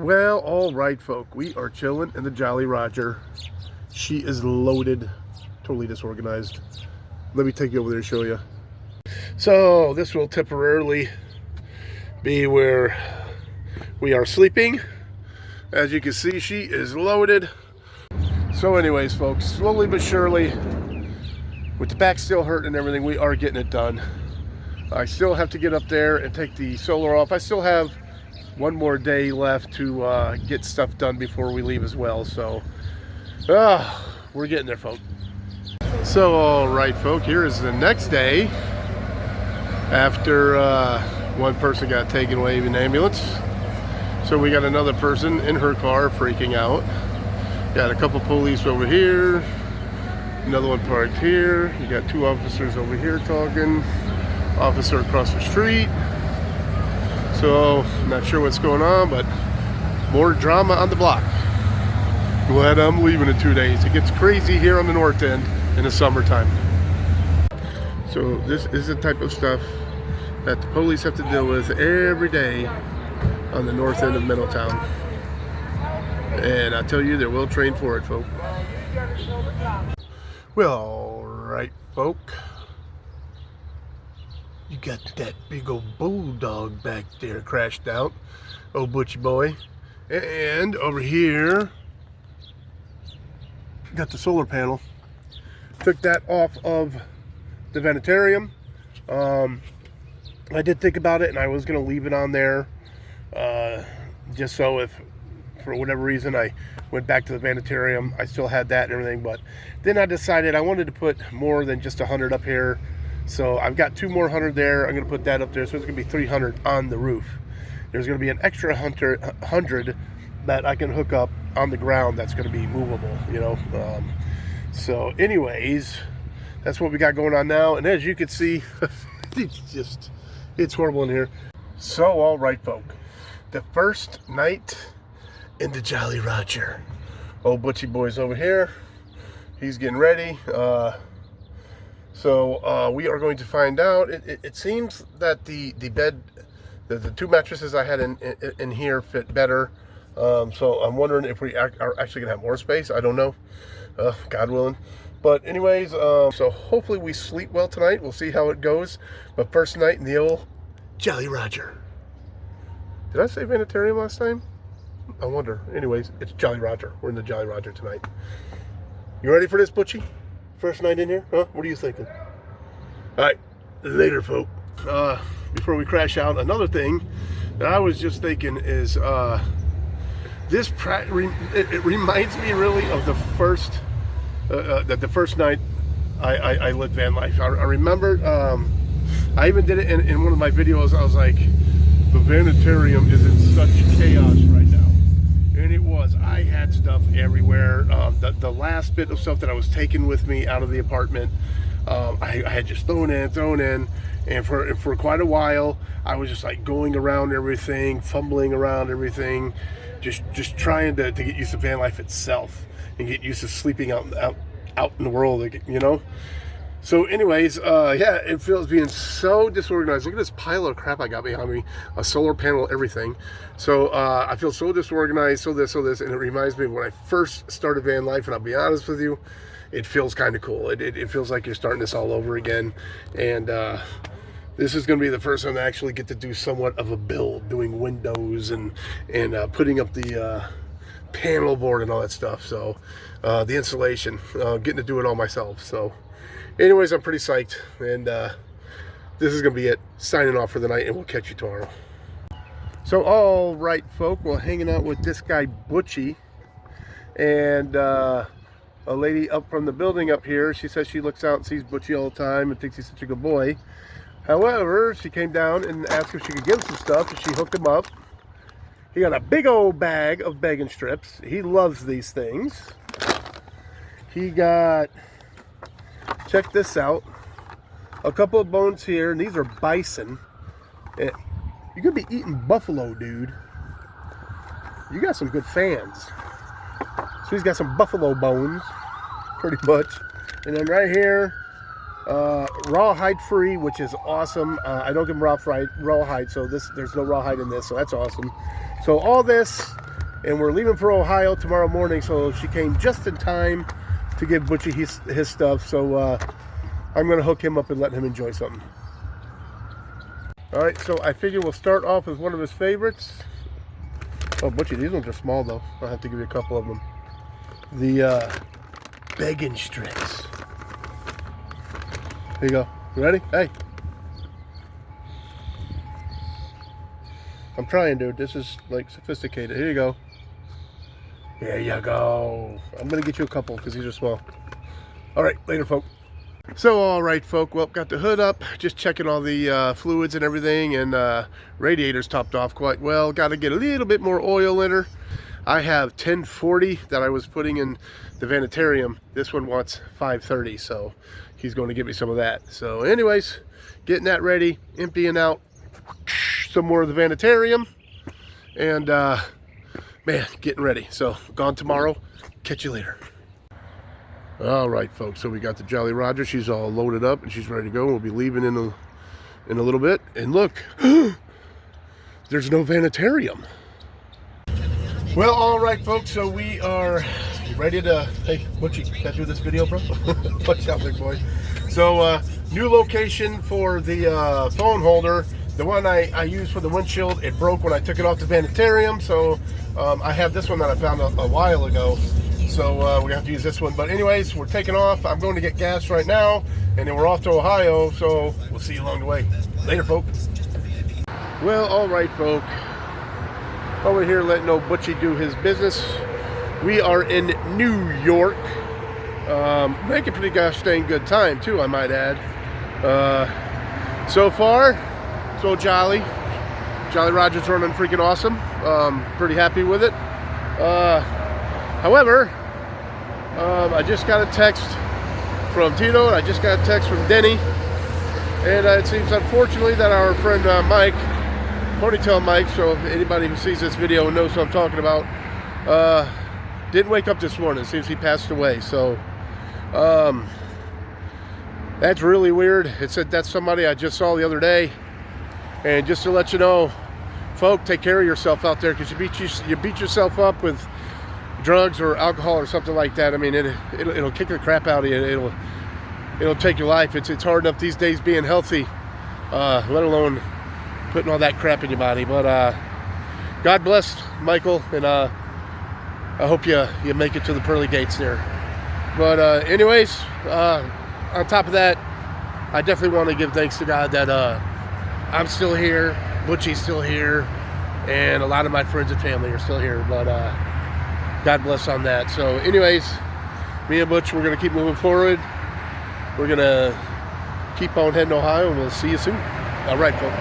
Well, all right, folk. We are chilling in the Jolly Roger. She is loaded, totally disorganized. Let me take you over there and show you. So this will temporarily be where we are sleeping. As you can see, she is loaded. So anyways, folks, slowly but surely, with the back still hurting and everything, we are getting it done. I still have to get up there and take the solar off. I still have one more day left to get stuff done before we leave as well. So we're getting there, folks. So all right, folk, here is the next day after one person got taken away in an ambulance. So we got another person in her car freaking out. Got a couple police over here, another one parked here. You got two officers over here talking, officer across the street. So I'm not sure what's going on, but more drama on the block. Glad I'm leaving in 2 days. It gets crazy here on the north end in the summertime. So this is the type of stuff that the police have to deal with every day on the north end of Middletown. And I tell you, they're well trained for it, folk. Well, all right, folk. You got that big old bulldog back there crashed out, old butchie boy. And over here, got the solar panel. Took that off of the vanitarium. I did think about it, and I was going to leave it on there, just so if, for whatever reason, I went back to the vanitarium, I still had that and everything. But then I decided I wanted to put more than just 100 up here. So I've got 2 more 100 there. I'm going to put that up there. So it's going to be 300 on the roof. There's going to be an extra 100 that I can hook up on the ground that's going to be movable, you know. So anyways, that's what we got going on now. And as you can see, it's horrible in here. So all right, folk. The first night in the Jolly Roger. Old butchie boy's over here. He's getting ready. So we are going to find out. It seems that the bed, the 2 mattresses I had in here fit better. So I'm wondering if we are actually gonna have more space. I don't know, God willing. But anyways, so hopefully we sleep well tonight. We'll see how it goes. But first night in the old Jolly Roger. Did I say vanitarium last time? I wonder. Anyways, it's Jolly Roger. We're in the Jolly Roger tonight. You ready for this, butchie? First night in here? Huh? What are you thinking? All right, later, folk. Before we crash out, another thing that I was just thinking is this it reminds me really of the first night I lived van life. I remember I even did it in one of my videos. I was like, the vanitarium is in such chaos right now. And it was. I had stuff everywhere. The last bit of stuff that I was taking with me out of the apartment, I had just thrown in. And for quite a while, I was just like going around everything, fumbling around everything, just trying to get used to van life itself and get used to sleeping out in the world, you know? So anyways, yeah, it feels being so disorganized. Look at this pile of crap I got behind me, a solar panel, everything. So I feel so disorganized, so this, and it reminds me of when I first started van life, and I'll be honest with you, it feels kind of cool. It feels like you're starting this all over again, and this is going to be the first time I actually get to do somewhat of a build, doing windows and putting up the panel board and all that stuff. So the installation, getting to do it all myself. So anyways, I'm pretty psyched, and this is going to be it. Signing off for the night, and we'll catch you tomorrow. So, all right, folk, we're hanging out with this guy, Butchie, and a lady up from the building up here. She says she looks out and sees Butchie all the time and thinks he's such a good boy. However, she came down and asked if she could give him some stuff, and she hooked him up. He got a big old bag of bacon strips. He loves these things. He got... Check this out. A couple of bones here, and these are bison. You're gonna be eating buffalo, dude. You got some good fans. So he's got some buffalo bones, pretty much. And then right here, rawhide free, which is awesome. I don't give him rawhide, so there's no rawhide in this, so that's awesome. So all this and we're leaving for Ohio tomorrow morning, so she came just in time to give Butchie his stuff. So I'm going to hook him up and let him enjoy something. All right, so I figure we'll start off with one of his favorites. Oh, Butchie, these ones are small though. I'll have to give you a couple of them. The begging strips. Here you go. You ready? Hey. I'm trying, dude. This is like sophisticated. Here you go. There you go. I'm gonna get you a couple because these are small. All right, later, folk. So, all right, folk. Well, got the hood up. Just checking all the fluids and everything, and radiator's topped off quite well. Got to get a little bit more oil in her. I have 1040 that I was putting in the Vanitarium. This one wants 530, so he's going to give me some of that. So, anyways, getting that ready, emptying out some more of the Vanitarium, and man, getting ready. So, gone tomorrow. Catch you later. All right, folks, so we got the Jolly Roger. She's all loaded up and she's ready to go. We'll be leaving in a little bit. And look, there's no Vanitarium. Well, all right, folks, so we are ready to, hey, Butchie, can I do this video, bro? Watch out, big boy. So, new location for the phone holder. The one I used for the windshield, it broke when I took it off the Vanitarium. So, I have this one that I found a while ago. So we're gonna have to use this one. But anyways, we're taking off. I'm going to get gas right now, and then we're off to Ohio. So we'll see you along the way. Later, folk. Well, all right, folk. Over here, letting old Butchie do his business. We are in New York. Making pretty gosh dang good time too, I might add. So far, so Jolly Roger's running freaking awesome. Pretty happy with it. However, I just got a text from Tito, and I just got a text from Denny, and it seems unfortunately that our friend Mike, Ponytail Mike, so anybody who sees this video knows what I'm talking about, didn't wake up this morning. It seems he passed away. So that's really weird. It said that's somebody I just saw the other day. And just to let you know, folk, take care of yourself out there, because you beat yourself up with drugs or alcohol or something like that. I mean, it'll kick the crap out of you. It'll take your life. It's hard enough these days being healthy, let alone putting all that crap in your body. But God bless Michael, and I hope you make it to the pearly gates there. But anyways, on top of that, I definitely want to give thanks to God that I'm still here, Butchie's still here, and a lot of my friends and family are still here. But God bless on that. So anyways, me and Butch, we're going to keep moving forward. We're going to keep on heading to Ohio, and we'll see you soon. All right, folks.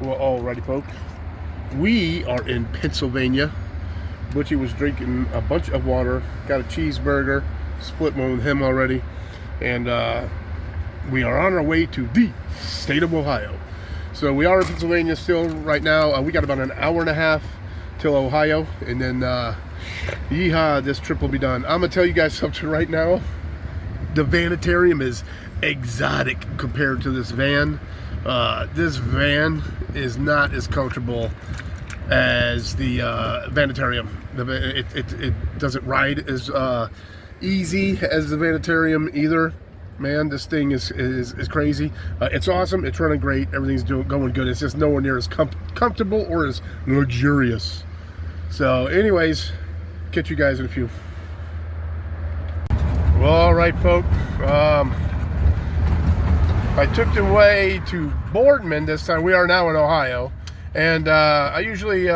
Well, alrighty, folks. We are in Pennsylvania. Butchie was drinking a bunch of water, got a cheeseburger, split one with him already, and we are on our way to the state of Ohio. So we are in Pennsylvania still right now. We got about an hour and a half till Ohio, and then yeehaw, this trip will be done. I'm gonna tell you guys something right now. The Vanitarium is exotic compared to this van. This van is not as comfortable as the Vanitarium. It doesn't ride as easy as the Vanitarium either. Man, this thing is crazy. It's awesome. It's running great. Everything's going good. It's just nowhere near as comfortable or as luxurious. So anyways, catch you guys in a few. Well, all right, folks. I took the way to Boardman this time. We are now in Ohio, and I usually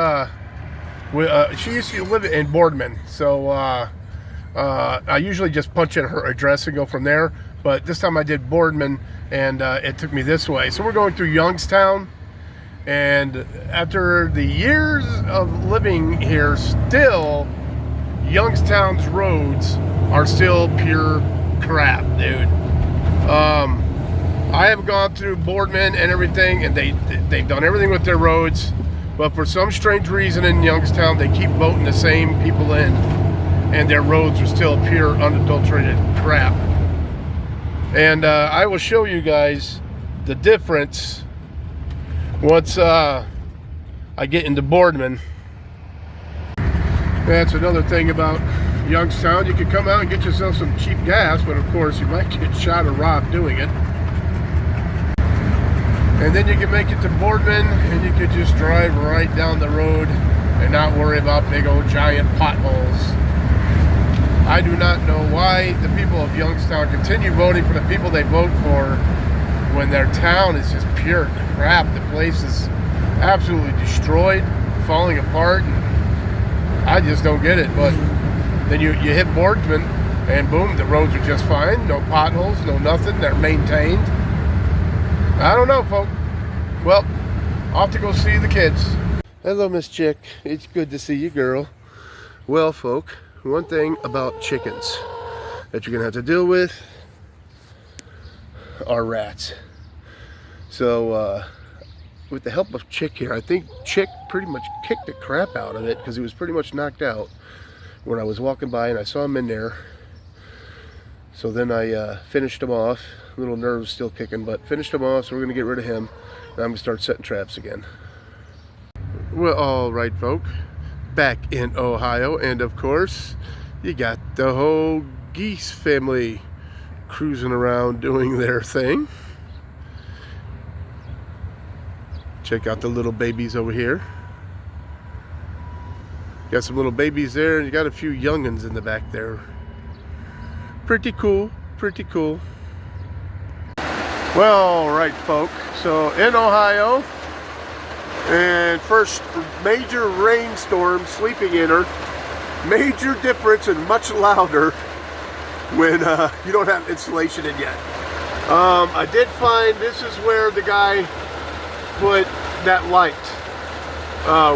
she used to live in Boardman, so I usually just punch in her address and go from there. But this time I did Boardman, and it took me this way. So we're going through Youngstown, and after the years of living here, still Youngstown's roads are still pure crap, dude. I have gone through Boardman and everything, and they've done everything with their roads, but for some strange reason in Youngstown, they keep voting the same people in, and their roads are still pure unadulterated crap. And I will show you guys the difference once I get into Boardman. That's another thing about Youngstown. You can come out and get yourself some cheap gas, but of course you might get shot or robbed doing it. And then you can make it to Boardman and you can just drive right down the road and not worry about big old giant potholes. I do not know why the people of Youngstown continue voting for the people they vote for when their town is just pure crap. The place is absolutely destroyed, falling apart, and I just don't get it. But then you hit Boardman and boom, the roads are just fine. No potholes, no nothing. They're maintained. I don't know, folks. Well, off to go see the kids. Hello, Miss Chick. It's good to see you, girl. Well, folk, one thing about chickens that you're gonna have to deal with are rats. So, with the help of Chick here, I think Chick pretty much kicked the crap out of it because he was pretty much knocked out when I was walking by and I saw him in there. So then I finished him off. Little nerves still kicking, but finished him off, so we're gonna get rid of him. And I'm gonna start setting traps again. Well, all right, folk, back in Ohio, and of course, you got the whole geese family cruising around doing their thing. Check out the little babies over here. Got some little babies there, and you got a few young'uns in the back there. Pretty cool, pretty cool. Well, all right, folks. So in Ohio, and first major rainstorm, sleeping in her. Major difference and much louder when you don't have insulation in yet. I did find this is where the guy put that light,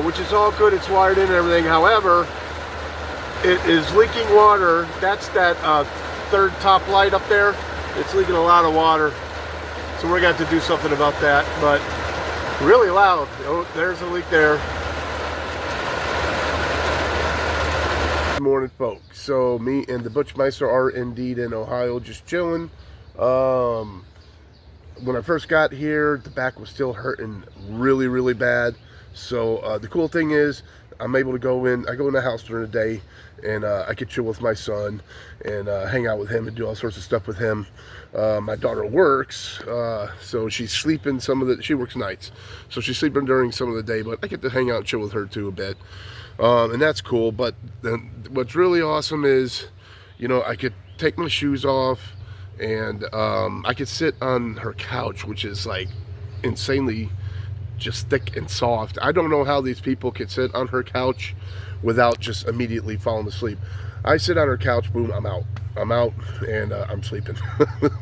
which is all good. It's wired in and everything. However, it is leaking water. That's that third top light up there. It's leaking a lot of water. So we're going to have to do something about that, but really loud. Oh, there's a leak there. Good morning, folks. So me and the Butchmeister are indeed in Ohio, just chilling. When I first got here, the back was still hurting really, really bad. So the cool thing is I'm able to go in. I go in the house during the day, and I can chill with my son and hang out with him and do all sorts of stuff with him. My daughter works, so she's sleeping she works nights, so she's sleeping during some of the day, but I get to hang out and chill with her too a bit, and that's cool. But then what's really awesome is, you know, I could take my shoes off and I could sit on her couch, which is like insanely just thick and soft. I don't know how these people could sit on her couch without just immediately falling asleep. I sit on her couch, boom, I'm out, and I'm sleeping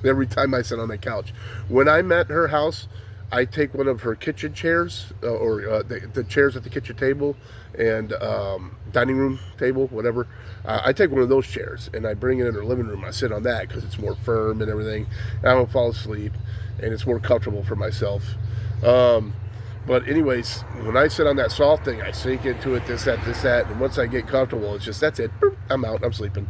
every time I sit on that couch. When I'm at her house, I take one of her kitchen chairs, or the chairs at the kitchen table and dining room table, whatever. I take one of those chairs and I bring it in her living room. I sit on that because it's more firm and everything, and I don't fall asleep, and it's more comfortable for myself. But anyways, when I sit on that soft thing, I sink into it, this, that, and once I get comfortable, it's just, that's it, I'm out, I'm sleeping.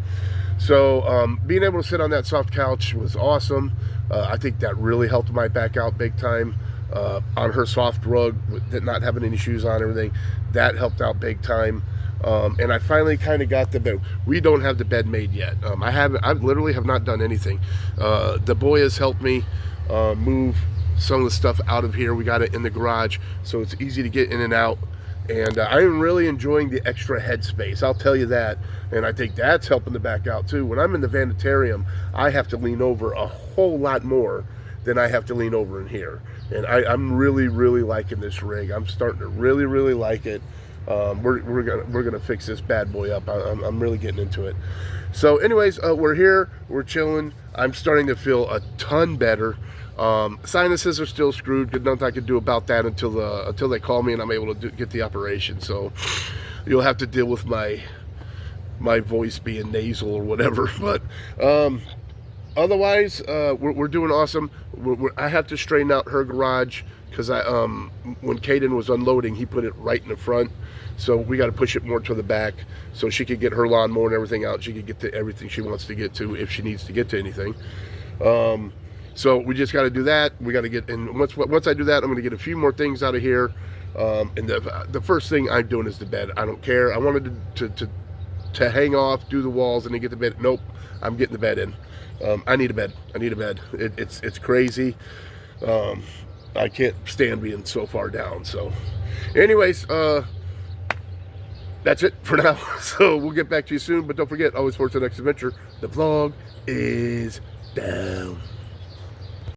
So being able to sit on that soft couch was awesome. I think that really helped my back out big time. On her soft rug, not having any shoes on, everything, that helped out big time. And I finally kind of got the bed. We don't have the bed made yet. I literally have not done anything. The boy has helped me move some of the stuff out of here. We got it in the garage, so it's easy to get in and out. And I'm really enjoying the extra headspace, I'll tell you that. And I think that's helping the back out too. When I'm in the Vanitarium, I have to lean over a whole lot more than I have to lean over in here. And I'm really, really liking this rig. I'm starting to really, really like it. We're gonna fix this bad boy up. I'm really getting into it. So anyways, we're here, we're chilling. I'm starting to feel a ton better. Sinuses are still screwed. Good, nothing I can do about that until they call me and I'm able to get the operation. So you'll have to deal with my my voice being nasal or whatever. But otherwise, we're doing awesome. I have to straighten out her garage because when Caden was unloading, he put it right in the front. So we got to push it more to the back so she could get her lawnmower and everything out. She could get to everything she wants to get to if she needs to get to anything. So we just got to do that. We got to get, and once I do that, I'm going to get a few more things out of here. And the first thing I'm doing is the bed. I don't care. I wanted to hang off, do the walls, and then get the bed. Nope, I'm getting the bed in. I need a bed. I need a bed. It's crazy. I can't stand being so far down. So, anyways, that's it for now. So we'll get back to you soon. But don't forget, always forward to the next adventure. The vlog is down.